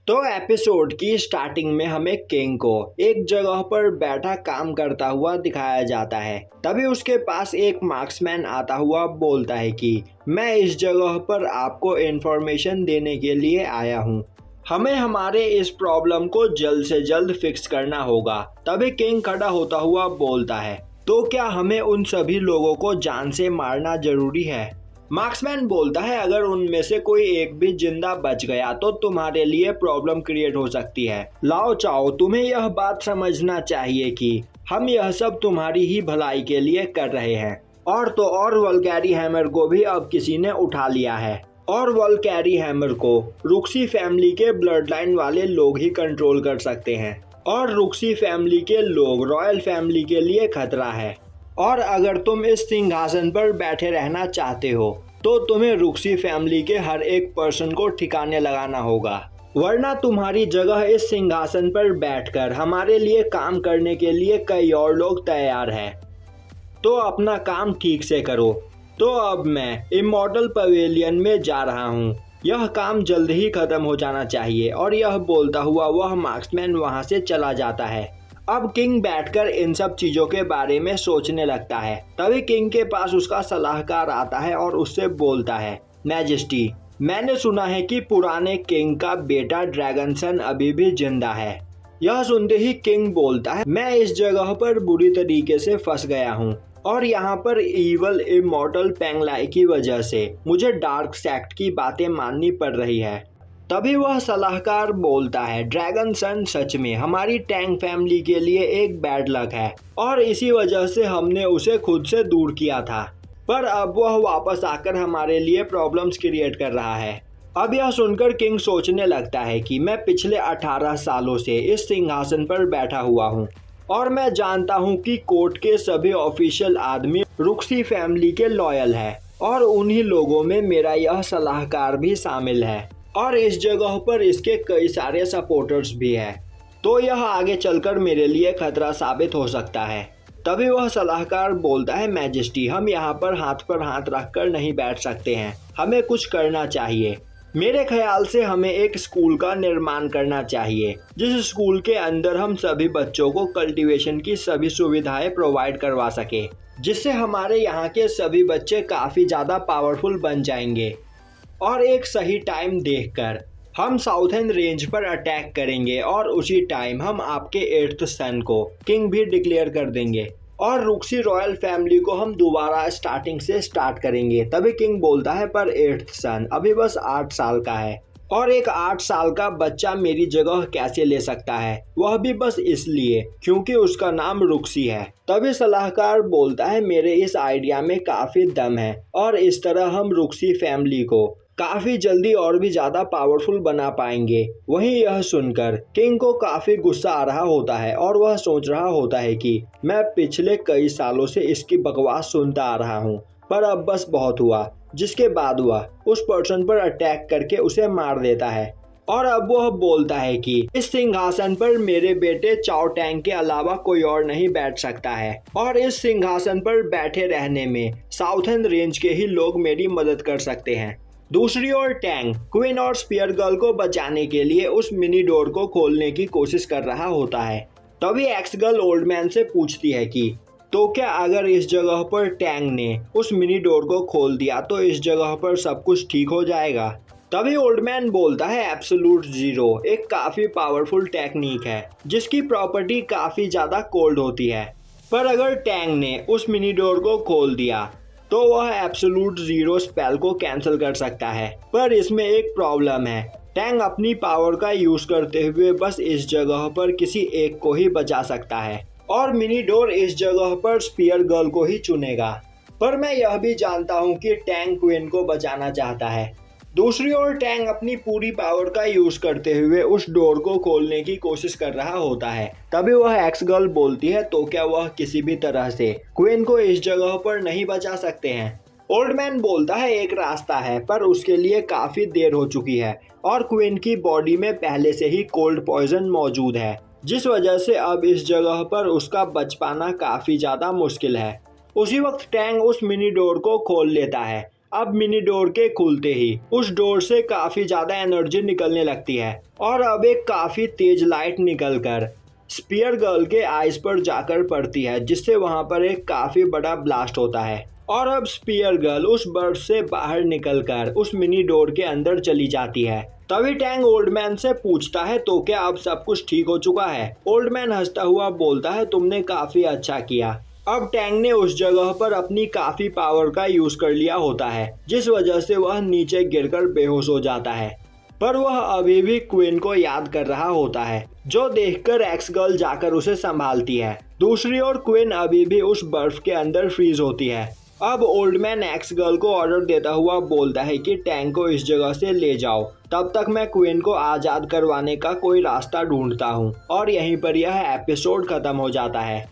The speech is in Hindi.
तो एपिसोड की स्टार्टिंग में हमें किंग को एक जगह पर बैठा काम करता हुआ दिखाया जाता है। तभी उसके पास एक मार्क्समैन आता हुआ बोलता है कि मैं इस जगह पर आपको इन्फॉर्मेशन देने के लिए आया हूँ। हमें हमारे इस प्रॉब्लम को जल्द से जल्द फिक्स करना होगा। तभी किंग खड़ा होता हुआ बोलता है, तो क्या हमें उन सभी लोगों को जान से मारना जरूरी है? मार्क्समैन बोलता है, अगर उनमें से कोई एक भी जिंदा बच गया तो तुम्हारे लिए प्रॉब्लम क्रिएट हो सकती है। लाओ चाओ, तुम्हें यह बात समझना चाहिए कि हम यह सब तुम्हारी ही भलाई के लिए कर रहे हैं। और तो और वल्कैरी हैमर को भी अब किसी ने उठा लिया है और वल्कैरी हैमर को रुक्सी फैमिली के ब्लड लाइन वाले लोग ही कंट्रोल कर सकते हैं और रुक्सी फैमिली के लोग रॉयल फैमिली के लिए खतरा है। और अगर तुम इस सिंहासन पर बैठे रहना चाहते हो तो तुम्हें रुक्सी फैमिली के हर एक पर्सन को ठिकाने लगाना होगा, वरना तुम्हारी जगह इस सिंहासन पर बैठकर हमारे लिए काम करने के लिए कई और लोग तैयार हैं। तो अपना काम ठीक से करो। तो अब मैं इमॉर्टल पवेलियन में जा रहा हूँ, यह काम जल्द ही खत्म हो जाना चाहिए। और यह बोलता हुआ वह मार्क्समैन वहाँ से चला जाता है। अब किंग बैठकर इन सब चीजों के बारे में सोचने लगता है। तभी किंग के पास उसका सलाहकार आता है और उससे बोलता है, मैजेस्टी, मैंने सुना है कि पुराने किंग का बेटा ड्रैगन सन अभी भी जिंदा है। यह सुनते ही किंग बोलता है, मैं इस जगह पर बुरी तरीके से फंस गया हूँ और यहाँ पर इवल इमॉर्टल पेंगलाई की वजह से मुझे डार्क सेक्ट की बातें माननी पड़ रही है। तभी वह सलाहकार बोलता है, ड्रैगन सन सच में हमारी टैंग फैमिली के लिए एक बैड लक है और इसी वजह से हमने उसे खुद से दूर किया था, पर अब वह वापस आकर हमारे लिए प्रॉब्लम्स क्रिएट कर रहा है। अब यह सुनकर किंग सोचने लगता है कि मैं पिछले 18 सालों से इस सिंहासन पर बैठा हुआ हूँ और मैं जानता हूँ कि कोर्ट के सभी ऑफिशियल आदमी रुक्सी फैमिली के लॉयल है और उन्हीं लोगों में मेरा यह सलाहकार भी शामिल है और इस जगह पर इसके कई सारे सपोर्टर्स भी हैं, तो यह आगे चलकर मेरे लिए खतरा साबित हो सकता है। तभी वह सलाहकार बोलता है, मैजेस्टी, हम यहाँ पर हाथ रखकर नहीं बैठ सकते हैं, हमें कुछ करना चाहिए। मेरे ख्याल से हमें एक स्कूल का निर्माण करना चाहिए, जिस स्कूल के अंदर हम सभी बच्चों को कल्टीवेशन की सभी सुविधाएं प्रोवाइड करवा सके, जिससे हमारे यहाँ के सभी बच्चे काफ़ी ज़्यादा पावरफुल बन जाएंगे। और एक सही टाइम देखकर हम साउथर्न रेंज पर अटैक करेंगे और उसी टाइम हम आपके 8th सन को किंग भी डिक्लेयर कर देंगे और रुक्सी रॉयल फैमिली को हम दोबारा स्टार्टिंग से स्टार्ट करेंगे। तभी किंग बोलता है, पर 8th सन अभी बस 8 साल का है और एक 8 साल का बच्चा मेरी जगह कैसे ले सकता है, वह भी बस इसलिए क्योंकि उसका नाम रुक्सी है। तभी सलाहकार बोलता है, मेरे इस आइडिया में काफ़ी दम है और इस तरह हम रुक्सी फैमिली को काफ़ी जल्दी और भी ज़्यादा पावरफुल बना पाएंगे। वहीं यह सुनकर किंग को काफ़ी गुस्सा आ रहा होता है और वह सोच रहा होता है कि मैं पिछले कई सालों से इसकी बकवास सुनता आ रहा हूँ, पर अब बस बहुत हुआ। जिसके बाद वह उस पर्सन पर अटैक करके उसे मार देता है और अब वह बोलता है कि इस सिंहासन पर मेरे बेटे चाओ टैंग के अलावा कोई और नहीं बैठ सकता है और इस सिंहासन पर बैठे रहने में साउथर्न रेंज के ही लोग मेरी मदद कर सकते हैं। दूसरी ओर टैंग क्वीन और स्पीयर गर्ल को बचाने के लिए उस मिनी डोर को खोलने की कोशिश कर रहा होता है। तभी एक्स गर्ल ओल्ड मैन से पूछती है कि तो क्या अगर इस जगह पर टैंग ने उस मिनी डोर को खोल दिया तो इस जगह पर सब कुछ ठीक हो जाएगा? तभी ओल्ड मैन बोलता है, एब्सोल्यूट जीरो एक काफ़ी पावरफुल टेक्निक है जिसकी प्रॉपर्टी काफ़ी ज़्यादा कोल्ड होती है, पर अगर टैंग ने उस मिनी डोर को खोल दिया तो वह एब्सोल्यूट जीरो स्पेल को कैंसिल कर सकता है। पर इसमें एक प्रॉब्लम है, टैंग अपनी पावर का यूज करते हुए बस इस जगह पर किसी एक को ही बचा सकता है और मिनी डोर इस जगह पर स्पीयर गर्ल को ही चुनेगा। पर मैं यह भी जानता हूँ कि टैंग क्वीन को बचाना चाहता है। दूसरी ओर टैंग अपनी पूरी पावर का यूज करते हुए उस डोर को खोलने की कोशिश कर रहा होता है। तभी वह एक्स गर्ल बोलती है, तो क्या वह किसी भी तरह से क्वीन को इस जगह पर नहीं बचा सकते हैं? ओल्ड मैन बोलता है, एक रास्ता है, पर उसके लिए काफी देर हो चुकी है और क्वीन की बॉडी में पहले से ही कोल्ड पॉइजन मौजूद है, जिस वजह से अब इस जगह पर उसका बच पाना काफी ज्यादा मुश्किल है। उसी वक्त टैंग उस मिनी डोर को खोल लेता है। अब मिनी डोर के खुलते ही उस डोर से काफी ज्यादा एनर्जी निकलने लगती है और अब एक काफी तेज लाइट निकलकर स्पीयर गर्ल के आइज पर जाकर पड़ती है, जिससे वहां पर एक काफी बड़ा ब्लास्ट होता है और अब स्पीयर गर्ल उस बर्फ से बाहर निकलकर उस मिनी डोर के अंदर चली जाती है। तभी टैंग ओल्ड मैन से पूछता है तो क्या अब सब कुछ ठीक हो चुका है? ओल्ड मैन हंसता हुआ बोलता है तुमने काफी अच्छा किया। अब टैंग ने उस जगह पर अपनी काफी पावर का यूज कर लिया होता है, जिस वजह से वह नीचे गिरकर बेहोश हो जाता है, पर वह अभी भी क्वीन को याद कर रहा होता है, जो देखकर एक्स गर्ल जाकर उसे संभालती है। दूसरी ओर क्वीन अभी भी उस बर्फ के अंदर फ्रीज होती है। अब ओल्ड मैन एक्स गर्ल को ऑर्डर देता हुआ बोलता है कि टैंग को इस जगह से ले जाओ, तब तक मैं क्वीन को आजाद करवाने का कोई रास्ता ढूंढता हूँ। और यहीं पर यह एपिसोड खत्म हो जाता है।